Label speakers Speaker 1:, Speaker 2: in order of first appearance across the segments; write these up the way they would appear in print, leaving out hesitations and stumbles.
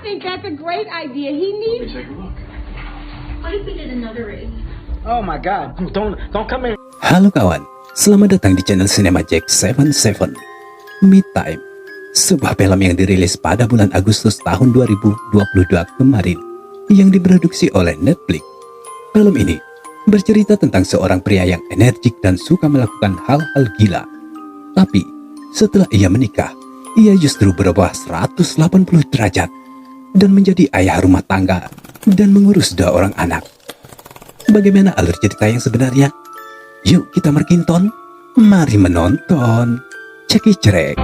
Speaker 1: think that's a great idea. He needs.
Speaker 2: Take a look.
Speaker 3: What if we did another raid?
Speaker 2: Oh my God! Don't come in.
Speaker 4: Halo kawan, selamat datang di channel Cinema Jack 77. Me Time, sebuah film yang dirilis pada bulan Agustus tahun 2022 kemarin, yang diproduksi oleh Netflix. Film ini bercerita tentang seorang pria yang energik dan suka melakukan hal-hal gila. Tapi setelah ia menikah, ia justru berubah 180 derajat dan menjadi ayah rumah tangga dan mengurus 2 orang anak. Bagaimana alur cerita yang sebenarnya? Yuk kita merkinton, mari menonton. Ceki cerek.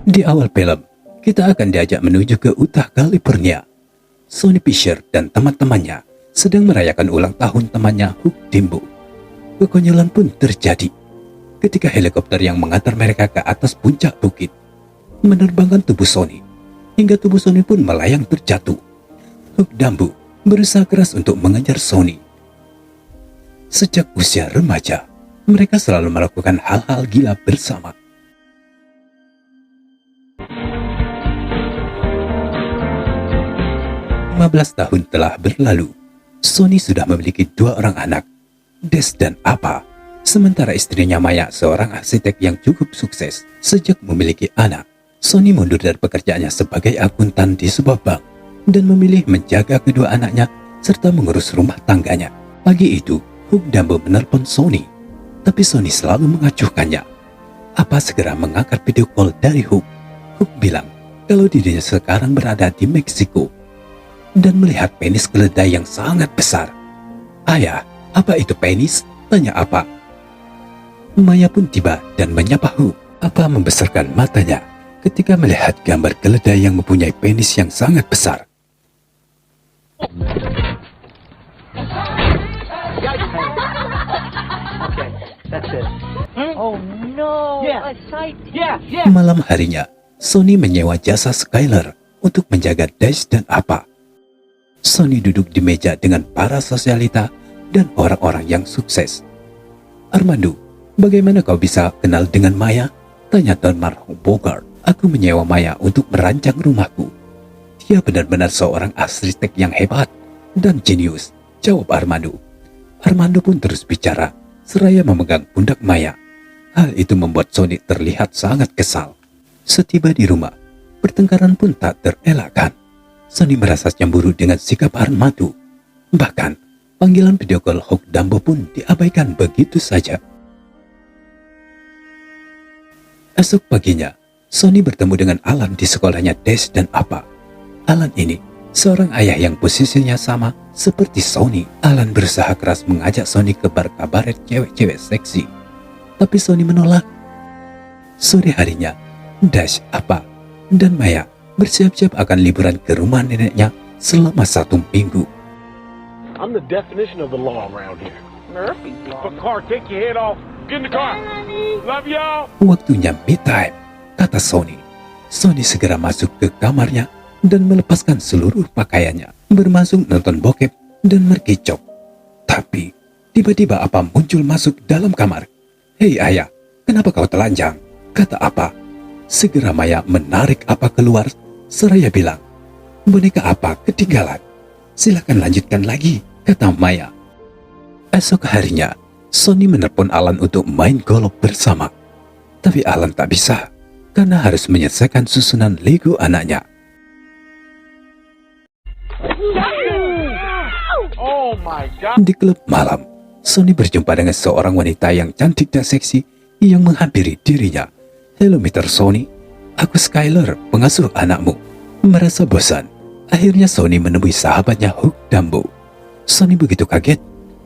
Speaker 4: Di awal film, kita akan diajak menuju ke Utah, California. Sonny Fisher dan teman-temannya sedang merayakan ulang tahun temannya Hugh Dimbo. Kekonyolan pun terjadi ketika helikopter yang mengantar mereka ke atas puncak bukit menerbangkan tubuh Sonny, hingga tubuh Sonny pun melayang terjatuh. Hugh Dimbo berusaha keras untuk mengejar Sonny. Sejak usia remaja, mereka selalu melakukan hal-hal gila bersama. 15 tahun telah berlalu. Sonny sudah memiliki 2 orang anak, Des dan Apa. Sementara istrinya Maya seorang arsitek yang cukup sukses. Sejak memiliki anak, Sonny mundur dari pekerjaannya sebagai akuntan di sebuah bank dan memilih menjaga kedua anaknya serta mengurus rumah tangganya. Pagi itu, Hugh Dimbo menelpon Sonny, tapi Sonny selalu mengacuhkannya. Apa segera mengangkat video call dari Hugh. Hugh bilang kalau dirinya sekarang berada di Meksiko dan melihat penis keledai yang sangat besar. Ayah, apa itu penis? Tanya Apa. Maya pun tiba dan menyapa Hugh. Apa membesarkan matanya ketika melihat gambar keledai yang mempunyai penis yang sangat besar. Malam harinya, Sonny menyewa jasa Skyler untuk menjaga Dash dan Apa. Sonny duduk di meja dengan para sosialita dan orang-orang yang sukses. Armando, bagaimana kau bisa kenal dengan Maya? Tanya Don Mark Bogart. Aku menyewa Maya untuk merancang rumahku. Dia benar-benar seorang arsitek yang hebat dan jenius, jawab Armando. Armando pun terus bicara, seraya memegang pundak Maya. Hal itu membuat Sonny terlihat sangat kesal. Setiba di rumah, pertengkaran pun tak terelakkan. Sonny merasa cemburu dengan sikap Armando. Bahkan, panggilan video call Hugh Dimbo pun diabaikan begitu saja. Esok paginya, Sonny bertemu dengan Alan di sekolahnya Des dan Apa. Alan ini seorang ayah yang posisinya sama seperti Sonny. Alan berusaha keras mengajak Sonny ke bar kabaret cewek-cewek seksi, tapi Sonny menolak. Sore harinya, Des, Apa, dan Maya bersiap-siap akan liburan ke rumah neneknya selama 1 minggu.
Speaker 5: I'm the definition of the law around here.
Speaker 1: Murphy's Law.
Speaker 5: If a car take your head off, get in the car. Love y'all.
Speaker 4: Waktunya me time, kata Sonny. Sonny segera masuk ke kamarnya dan melepaskan seluruh pakaiannya, bermasuk nonton bokep dan mergicok. Tapi tiba-tiba Apa muncul masuk dalam kamar. Hei ayah, kenapa kau telanjang? Kata Apa. Segera Maya menarik Apa keluar, seraya bilang, boneka Apa ketinggalan. Silakan lanjutkan lagi, kata Maya. Esok harinya, Sonny menelpon Alan untuk main golf bersama. Tapi Alan tak bisa, karena harus menyelesaikan susunan Lego anaknya.
Speaker 5: Oh my God.
Speaker 4: Di klub malam, Sonny berjumpa dengan seorang wanita yang cantik dan seksi yang menghampiri dirinya. Halo Mr. Sonny, aku Skyler, pengasuh anakmu. Merasa bosan, akhirnya Sonny menemui sahabatnya Hugh Dimbo. Sonny begitu kaget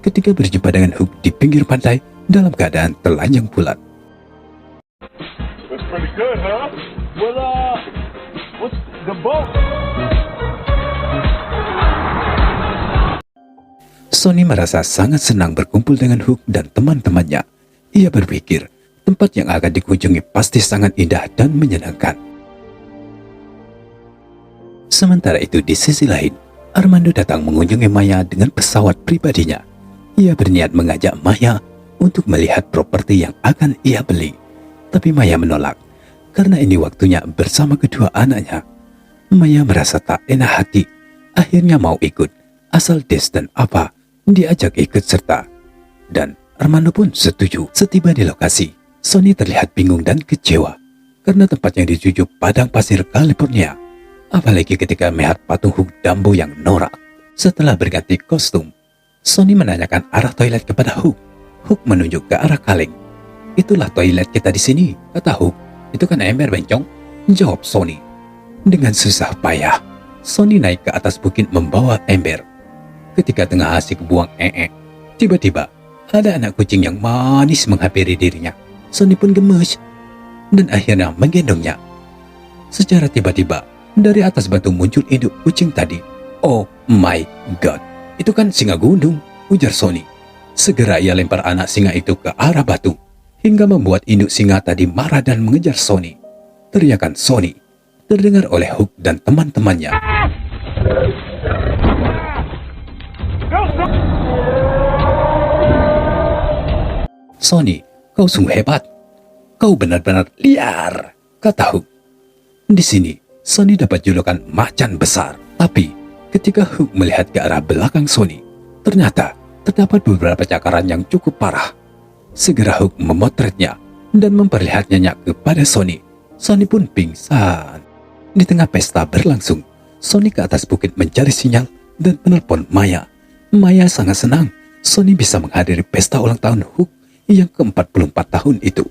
Speaker 4: ketika berjumpa dengan Hugh di pinggir pantai dalam keadaan telanjang bulat.
Speaker 5: That's pretty good, huh? Well, what's the boat?
Speaker 4: Sonny merasa sangat senang berkumpul dengan Hugh dan teman-temannya. Ia berpikir tempat yang akan dikunjungi pasti sangat indah dan menyenangkan. Sementara itu di sisi lain, Armando datang mengunjungi Maya dengan pesawat pribadinya. Ia berniat mengajak Maya untuk melihat properti yang akan ia beli. Tapi Maya menolak, karena ini waktunya bersama kedua anaknya. Maya merasa tak enak hati, akhirnya mau ikut, asal Des dan Apa diajak ikut serta. Dan Armando pun setuju. Setiba di lokasi, Sonny terlihat bingung dan kecewa, karena tempat yang dituju padang pasir California. Apalagi ketika melihat patung Hook Dumbo yang norak. Setelah berganti kostum, Sonny menanyakan arah toilet kepada Hook. Hook menunjuk ke arah kaleng. "Itulah toilet kita di sini," kata Hook. "Itu kan ember, bencong," jawab Sonny. Dengan susah payah, Sonny naik ke atas bukit membawa ember. Ketika tengah asik buang tiba-tiba ada anak kucing yang manis menghampiri dirinya. Sonny pun gemes dan akhirnya menggendongnya. Secara tiba-tiba, dari atas batu muncul induk kucing tadi. "Oh my god, itu kan singa gunung," ujar Sonny. Segera ia lempar anak singa itu ke arah batu, hingga membuat induk singa tadi marah dan mengejar Sonny. Teriakan Sonny terdengar oleh Hook dan teman-temannya. "Sonny, kau sungguh hebat. Kau benar-benar liar," kata Hook. Di sini, Sonny dapat julukan macan besar. Tapi, ketika Hook melihat ke arah belakang Sonny, ternyata terdapat beberapa cakaran yang cukup parah. Segera Hook memotretnya dan memperlihatkannya kepada Sonny. Sonny pun pingsan. Di tengah pesta berlangsung, Sonny ke atas bukit mencari sinyal dan menelpon Maya. Maya sangat senang Sonny bisa menghadiri pesta ulang tahun Hook yang ke-44 tahun itu.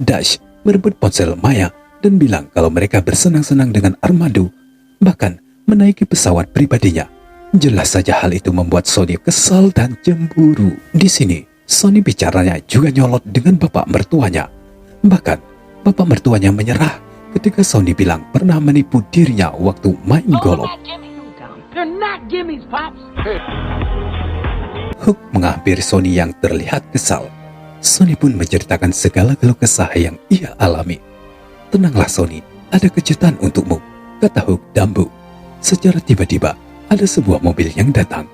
Speaker 4: Dash merebut ponsel Maya dan bilang kalau mereka bersenang-senang dengan Armando, bahkan menaiki pesawat pribadinya. Jelas saja hal itu membuat Sonny kesal dan cemburu. Di sini, Sonny bicaranya juga nyolot dengan bapak mertuanya. Bahkan, bapak mertuanya menyerah ketika Sonny bilang pernah menipu dirinya waktu main golf.
Speaker 1: They're not gimmies, Pops.
Speaker 4: Hook menghampiri Sonny yang terlihat kesal. Sonny pun menceritakan segala keluh kesah yang ia alami. "Tenanglah Sonny, ada kejutan untukmu," kata Hook Dumbo. Secara tiba-tiba, ada sebuah mobil yang datang.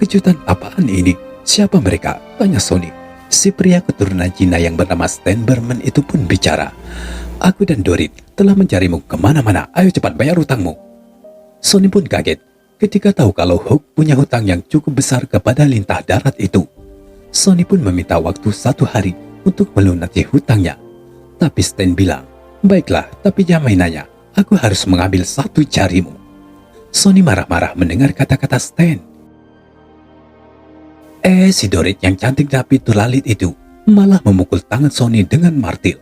Speaker 4: "Kejutan apaan ini? Siapa mereka?" tanya Sonny. Si pria keturunan Cina yang bernama Stan Berman itu pun bicara. "Aku dan Dorit telah mencarimu kemana-mana, ayo cepat bayar hutangmu." Sonny pun kaget ketika tahu kalau Hook punya hutang yang cukup besar kepada lintah darat itu. Sonny pun meminta waktu 1 hari untuk melunasi hutangnya. Tapi Stan bilang, "Baiklah, tapi jangan mainannya, aku harus mengambil 1 jarimu." Sonny marah-marah mendengar kata-kata Stan. Si Dorit yang cantik tapi tulalit itu malah memukul tangan Sonny dengan martil.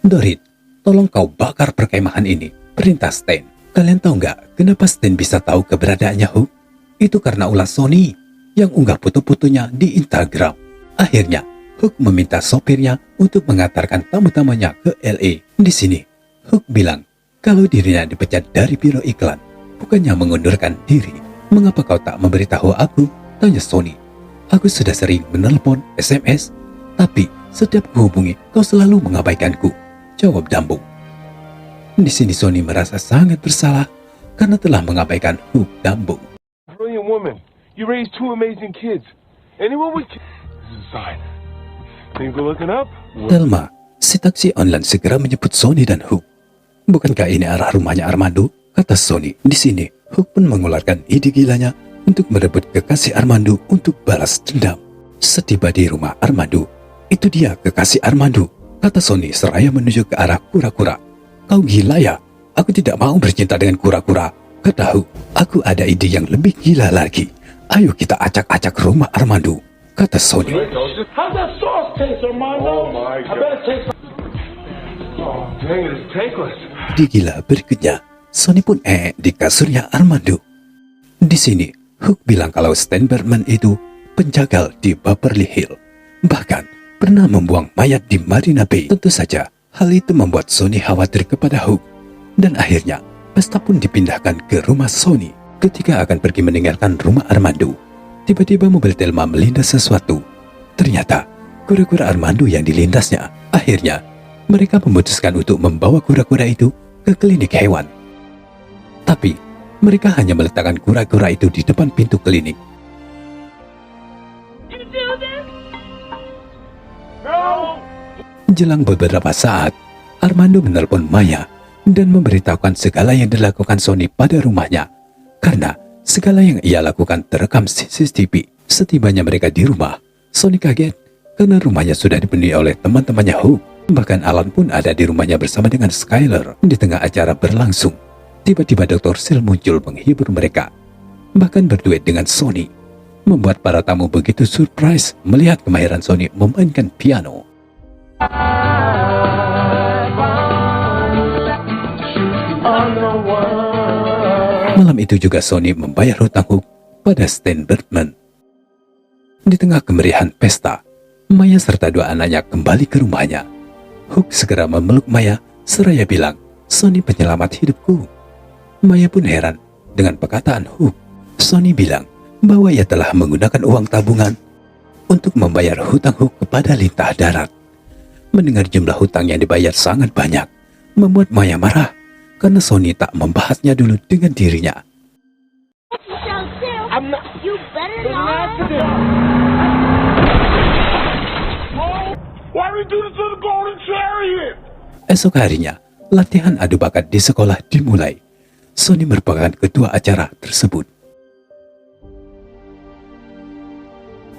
Speaker 4: "Dorit, tolong kau bakar perkemahan ini," perintah Stan. Kalian tahu nggak kenapa Stan bisa tahu keberadaannya Hook? Itu karena ulah Sonny yang unggah foto-fotonya di Instagram. Akhirnya, Hook meminta sopirnya untuk mengantarkan tamu-tamunya ke LA. Di sini, Hook bilang kalau dirinya dipecat dari biro iklan, bukannya mengundurkan diri. "Mengapa kau tak memberitahu aku?" tanya Sonny. "Aku sudah sering menelpon, SMS, tapi setiap kuhubungi kau selalu mengabaikanku," jawab Dumbo. Di sini Sonny merasa sangat bersalah karena telah mengabaikan Hook Dumbo.
Speaker 5: Brilliant woman. You raised 2 amazing kids. Anyone would... This is a sign. Things are looking up.
Speaker 4: Thelma, si taksi online segera menyebut Sonny dan Hook. "Bukankah ini arah rumahnya Armando?" kata Sonny. Di sini, Hook pun mengeluarkan ide gilanya untuk merebut kekasih Armando untuk balas dendam. Setiba di rumah Armando, "Itu dia kekasih Armando," kata Sonny seraya menuju ke arah kura-kura. "Kau gila ya? Aku tidak mau bercinta dengan kura-kura," kata Hook. "Aku ada ide yang lebih gila lagi. Ayo kita acak-acak rumah Armando," kata Sonny.
Speaker 5: How's that sauce taste, Armando? Oh my God. I better taste some... Oh, dang, it's tankless.
Speaker 4: Di gila berikutnya, Sonny pun di kasurnya Armando. Di sini, Hook bilang kalau Stan Berman itu penjagal di Beverly Hills. Bahkan, pernah membuang mayat di Marina Bay. Tentu saja, hal itu membuat Sonny khawatir kepada Hook. Dan akhirnya, pesta pun dipindahkan ke rumah Sonny. Ketika akan pergi meninggalkan rumah Armando, tiba-tiba mobil Thelma melindas sesuatu. Ternyata, kura-kura Armando yang dilindasnya. Akhirnya, mereka memutuskan untuk membawa kura-kura itu ke klinik hewan. Tapi mereka hanya meletakkan kura-kura itu di depan pintu klinik. Jelang beberapa saat, Armando menelpon Maya dan memberitahukan segala yang dilakukan Sony pada rumahnya, karena segala yang ia lakukan terekam CCTV. Setibanya mereka di rumah, Sony kaget karena rumahnya sudah dipenuhi oleh teman-temannya Hook. Bahkan Alan pun ada di rumahnya bersama dengan Skyler. Di tengah acara berlangsung, tiba-tiba Dr. Seal muncul menghibur mereka, bahkan berduet dengan Sony, membuat para tamu begitu surprise melihat kemahiran Sony memainkan piano. Malam itu juga Sony membayar hutang Hook pada Stan Bertman. Di tengah kemeriahan pesta, Maya serta dua anaknya kembali ke rumahnya. Hook segera memeluk Maya seraya bilang, "Sony penyelamat hidupku." Maya pun heran dengan perkataan Hook. Sony bilang bahwa ia telah menggunakan uang tabungan untuk membayar hutang Hook kepada Lintah Darat. Mendengar jumlah hutang yang dibayar sangat banyak, membuat Maya marah karena Sony tak membahasnya dulu dengan dirinya.
Speaker 5: I'm not.
Speaker 3: You better
Speaker 5: It's an
Speaker 3: not.
Speaker 5: accident. Why we do this to the golden chariot?
Speaker 4: Esok harinya, latihan adu bakat di sekolah dimulai. Sony merupakan ketua acara tersebut.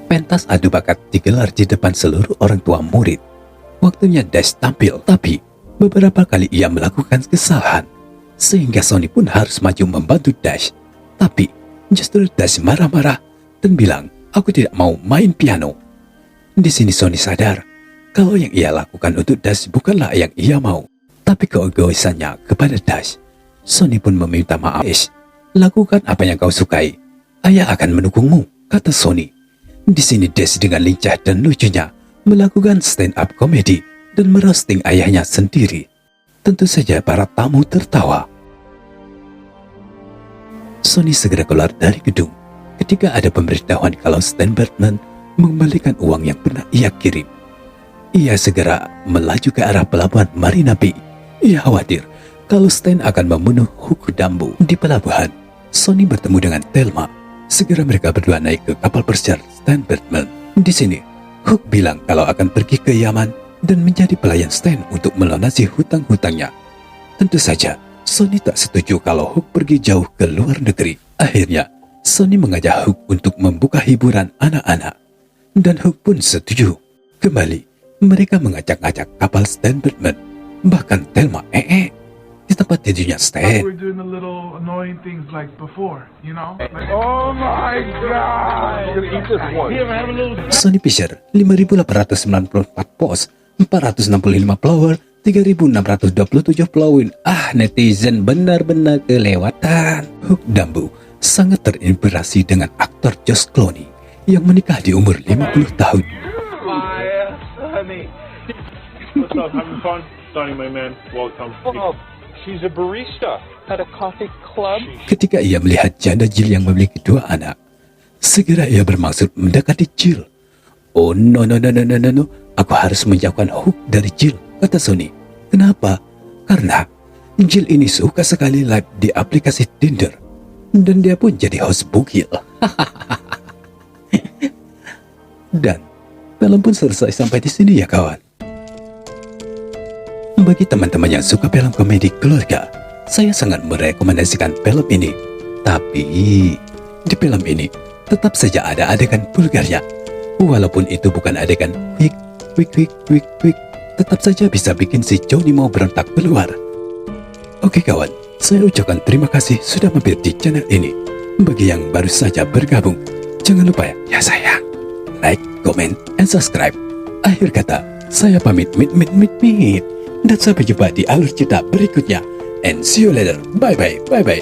Speaker 4: Pentas adu bakat digelar di depan seluruh orang tua murid. Waktunya Dash tampil, tapi beberapa kali ia melakukan kesalahan, sehingga Sony pun harus maju membantu Dash. Tapi justru Dash marah-marah dan bilang, "Aku tidak mau main piano." Di sini Sony sadar kalau yang ia lakukan untuk Dash bukanlah yang ia mau, tapi keegoisannya kepada Dash. Sony pun meminta maaf. "Dash, lakukan apa yang kau sukai. Ayah akan mendukungmu," kata Sony. Di sini Dash dengan lincah dan lucunya melakukan stand-up komedi dan merosting ayahnya sendiri. Tentu saja para tamu tertawa. Sony segera keluar dari gedung ketika ada pemberitahuan kalau Stan Bertman mengembalikan uang yang pernah ia kirim. Ia segera melaju ke arah pelabuhan Marina Bay. Ia khawatir kalau Stan akan membunuh Hook Dumbo. Di pelabuhan, Sony bertemu dengan Thelma. Segera mereka berdua naik ke kapal pesiar Stan Bertman. Di sini, Hook bilang kalau akan pergi ke Yaman dan menjadi pelayan Stan untuk melunasi hutang-hutangnya. Tentu saja, Sony tak setuju kalau Hook pergi jauh ke luar negeri. Akhirnya, Sony mengajak Hook untuk membuka hiburan anak-anak. Dan Hook pun setuju. Kembali, mereka mengacak-acak kapal Stan Bertman. Bahkan Thelma di tempat tidurnya Stan.
Speaker 6: We're doing the little annoying things like before, you know? Like,
Speaker 5: Oh my God! I'm gonna eat this one.
Speaker 6: here, have a little.
Speaker 4: Sony Fisher 5.894 post, 465 follower, 3.627 following. Netizen benar-benar kelewatan. Hook Dumbo sangat terinspirasi dengan aktor Josh Clooney yang menikah di umur 50 tahun.
Speaker 5: My honey.
Speaker 6: What's up? Having fun? Sonny, my man. Welcome.
Speaker 5: Oh, she's a barista at a coffee club.
Speaker 4: Ketika ia melihat janda Jill yang memiliki dua anak, segera ia bermaksud mendekati Jill. "Oh no, aku harus menjauhkan Hook dari Jill," kata Sony. "Kenapa?" "Karena Jill ini suka sekali live di aplikasi Tinder, dan dia pun jadi host bugil." Dan film pun selesai sampai di sini ya kawan. Bagi teman-teman yang suka film komedi keluarga, saya sangat merekomendasikan film ini. Tapi di film ini tetap saja ada adegan vulgarnya. Walaupun itu bukan adegan quick, tetap saja bisa bikin si Johnny mau berontak keluar. Oke kawan, saya ucapkan terima kasih sudah mampir di channel ini. Bagi yang baru saja bergabung, jangan lupa ya sayang, like, comment, and subscribe. Akhir kata, saya pamit mit. Dan sampai jumpa di alur cerita berikutnya. And see you later. Bye bye.